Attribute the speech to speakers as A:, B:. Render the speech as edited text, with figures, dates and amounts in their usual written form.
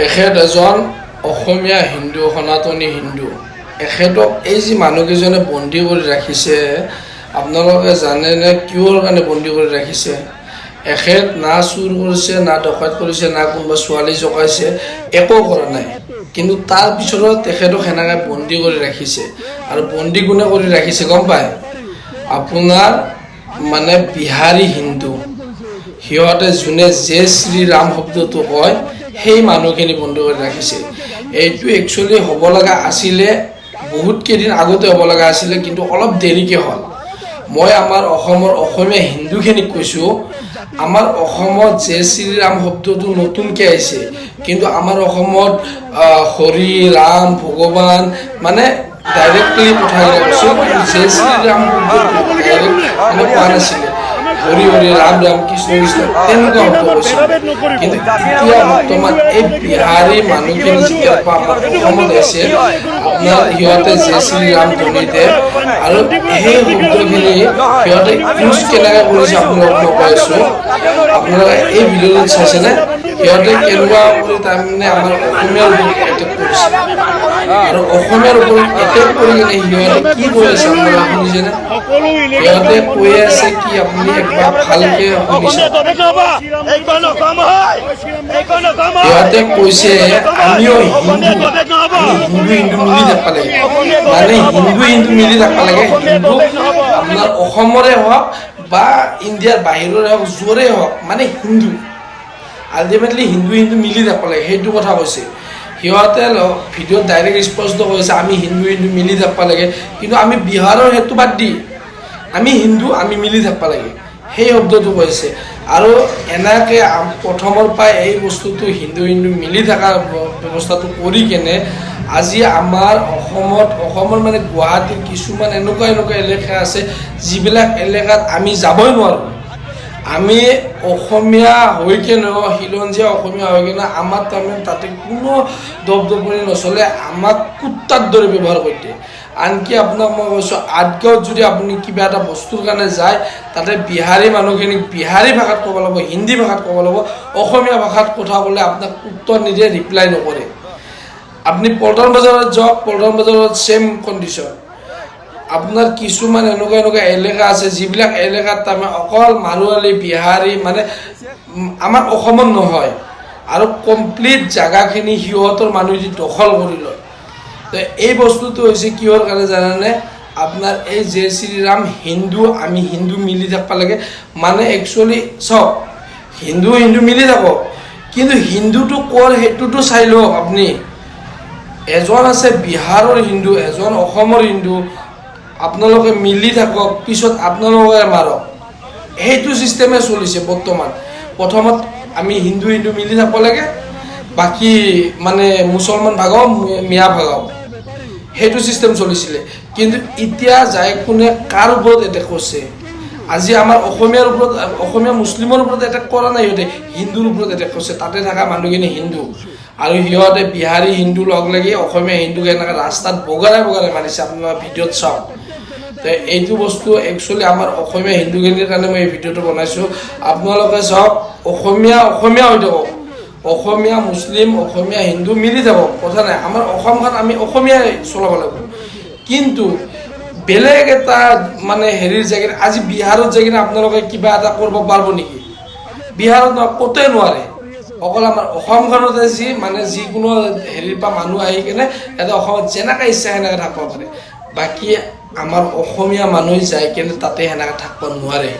A: এখেত এজন অসমীয়া হিন্দু, সনাতনী হিন্দু। এখেতক এই যি মানুহকেইজনে বন্দী কৰি ৰাখিছে, আপোনালোকে জানেনে কিহৰ কাৰণে বন্দী কৰি ৰাখিছে? এখেত না চুৰ কৰিছে, না ডকাইত কৰিছে, না কোনোবা ছোৱালী জকাইছে, একো কৰা নাই। কিন্তু তাৰ পিছতো তেখেতক সেনেকৈ বন্দী কৰি ৰাখিছে। আৰু বন্দী কোনে কৰি ৰাখিছে গম পায়? আপোনাৰ মানে বিহাৰী হিন্দু, সিহঁতে যোনে জয় শ্ৰীৰাম শব্দটো কয়, সেই মানুহখিনি বন্দী কৰি ৰাখিছে। এইটো একচুৱেলি হ'ব লগা আছিলে, বহুত কেইদিন আগতে হ'ব লগা আছিলে, কিন্তু অলপ দেৰিকৈ হ'ল। মই আমাৰ অসমৰ অসমীয়া হিন্দুখিনিক কৈছোঁ, আমাৰ অসমত জয় শ্ৰীৰাম শব্দটো নতুনকৈ আহিছে, কিন্তু আমাৰ অসমত হৰি ৰাম ভগৱান মানে ডাইৰেক্টলি উঠাই গৈছিল, কিন্তু জয় শ্ৰীৰাম শব্দটো ডাইৰেক্ট মানে কোৱা নাছিলে। হৰি হৰি ৰাম ৰাম কৃষ্ণ কৃষ্ণ তেনেকুৱা শব্দ কৈছিল। কিন্তু এতিয়া বৰ্তমান এই বিহাৰী মানুহখিনি যেতিয়াৰ পৰা আমাৰ অসমত আছে, আপোনাৰ সিহঁতে জয় শ্ৰীৰাম ধ্বনিতে আৰু সেই শব্দখিনি সিহঁতে ইউজ কেনেকৈ কৰিছে আপোনালোকক মই কৈ আছোঁ। আপোনালোকে এই ভিডিঅ'টোত চাইছেনে? সিহঁতে কেনেকুৱা কৰি তাৰমানে আমাৰ অসমীয়াৰ ওপৰত এটেক কৰিছে, আৰু অসমীয়াৰ ওপৰত এটেক কৰি কিনে সিহঁতে কি কৈ আছে আপোনালোকে শুনিছেনে? সিহঁতে কৈ আছে কি, আপুনি একবাৰ ভালকে শুনিছে। সিহঁতে কৈছে আমিও হিন্দু, আমি হিন্দু হিন্দু মিলি থাকিব লাগে, মানে হিন্দু হিন্দু মিলি থাকিব লাগে। হিন্দু আপোনাৰ অসমৰে হওক বা ইণ্ডিয়াৰ বাহিৰৰে হওক, য'ৰে হওক, মানে হিন্দু আল্টিমেটলি হিন্দু হিন্দু মিলি থাকিব লাগে, সেইটো কথা কৈছে। সিহঁতে ভিডিঅ'ত ডাইৰেক্ট স্পষ্ট কৈছে আমি হিন্দু হিন্দু মিলি থাকিব লাগে, কিন্তু আমি বিহাৰৰ সেইটো বাদ দি আমি হিন্দু, আমি মিলি থাকিব লাগে, সেই শব্দটো কৈছে। আৰু এনেকৈ প্ৰথমৰ পৰাই এই বস্তুটো হিন্দু হিন্দু মিলি থকাৰ ব্যৱস্থাটো কৰি কেনে আজি আমাৰ অসমৰ মানে গুৱাহাটীৰ কিছুমান এনেকুৱা এলেকা আছে, যিবিলাক এলেকাত আমি যাবই নোৱাৰোঁ। আমি অসমীয়া হৈ কেনে, খিলঞ্জীয়া অসমীয়া হৈ কেনে আমাৰ তাৰমানে তাতে কোনো দপদপনি নচলে, আমাক কুত্তাৰ দৰে ব্যৱহাৰ কৰি দিয়ে। আনকি আপোনাক মই কৈছোঁ, আঠগাঁৱত যদি আপুনি কিবা এটা বস্তুৰ কাৰণে যায়, তাতে বিহাৰী মানুহখিনিক বিহাৰী ভাষাত ক'ব লাগিব, হিন্দী ভাষাত ক'ব লাগিব, অসমীয়া ভাষাত কথা ক'লে আপোনাক উত্তৰ নিদিয়ে, ৰিপ্লাই নকৰে। আপুনি পল্টন বজাৰত যাওক, পল্টন বজাৰত ছেম কণ্ডিশ্যন। আপোনাৰ কিছুমান এনেকুৱা এলেকা আছে, যিবিলাক এলেকাত তাৰমানে অকল মাৰোৱাৰী বিহাৰী মানে আমাৰ অসমত নহয়, আৰু কমপ্লিট জেগাখিনি সিহঁতৰ মানুহে দখল কৰি লয়। তো এই বস্তুটো হৈছে কিহৰ কাৰণে জানেনে? আপোনাৰ এই জয় শ্ৰীৰাম হিন্দু, আমি হিন্দু মিলি থাকিব লাগে। মানে একচুৱেলি চাওক, হিন্দু হিন্দু মিলি থাকক, কিন্তু হিন্দুটো ক'ৰ সেইটোতো চাই লওক আপুনি। এজন আছে বিহাৰৰ হিন্দু, এজন অসমৰ হিন্দু, আপোনালোকে মিলি থাকক, পিছত আপোনালোকে মাৰক, সেইটো চিষ্টেমে চলিছে বৰ্তমান। প্ৰথমত আমি হিন্দু হিন্দু মিলি থাকিব লাগে, বাকী মানে মুছলমান ভাগাও মিয়া ভাগাও, সেইটো চিষ্টেম চলিছিলে। কিন্তু এতিয়া যাই কোনে কাৰ ওপৰত এটেক কৰিছে? আজি আমাৰ অসমীয়াৰ ওপৰত, অসমীয়া মুছলিমৰ ওপৰত এটেক কৰা নাই, সিহঁতে হিন্দুৰ ওপৰত এটেক কৰিছে। তাতে থকা মানুহখিনি হিন্দু, আৰু সিহঁতে বিহাৰী হিন্দু লগ লাগি অসমীয়া হিন্দুক এনেকৈ ৰাস্তাত বগাৰাই মাৰিছে, আপোনালোকে ভিডিঅ'ত চাওক। তো এইটো বস্তু একচুৱেলি আমাৰ অসমীয়া হিন্দুখিনিৰ কাৰণে মই এই ভিডিঅ'টো বনাইছোঁ। আপোনালোকে চাওক, অসমীয়া হৈ থাকক, অসমীয়া মুছলিম, অসমীয়া হিন্দু মিলি থাকক, কথা নাই। আমাৰ অসমখন আমি অসমীয়াই চলাব লাগিব। কিন্তু বেলেগ এটা মানে হেৰিৰ জেগাত, আজি বিহাৰত যাই কিনে আপোনালোকে কিবা এটা কৰিব পাৰিব নেকি? বিহাৰত ক'তে নোৱাৰে। অকল আমাৰ অসমখনতে মানে যিকোনো হেৰিৰ পৰা মানুহ আহি কেনে ইয়াতে অসমত যেনেকৈ ইচ্ছা সেনেকৈ থাকিব পাৰে, বাকী আমাৰ অসমীয়া মানুহ যাই কেনে তাতে সেনেকৈ থাকিব নোৱাৰে।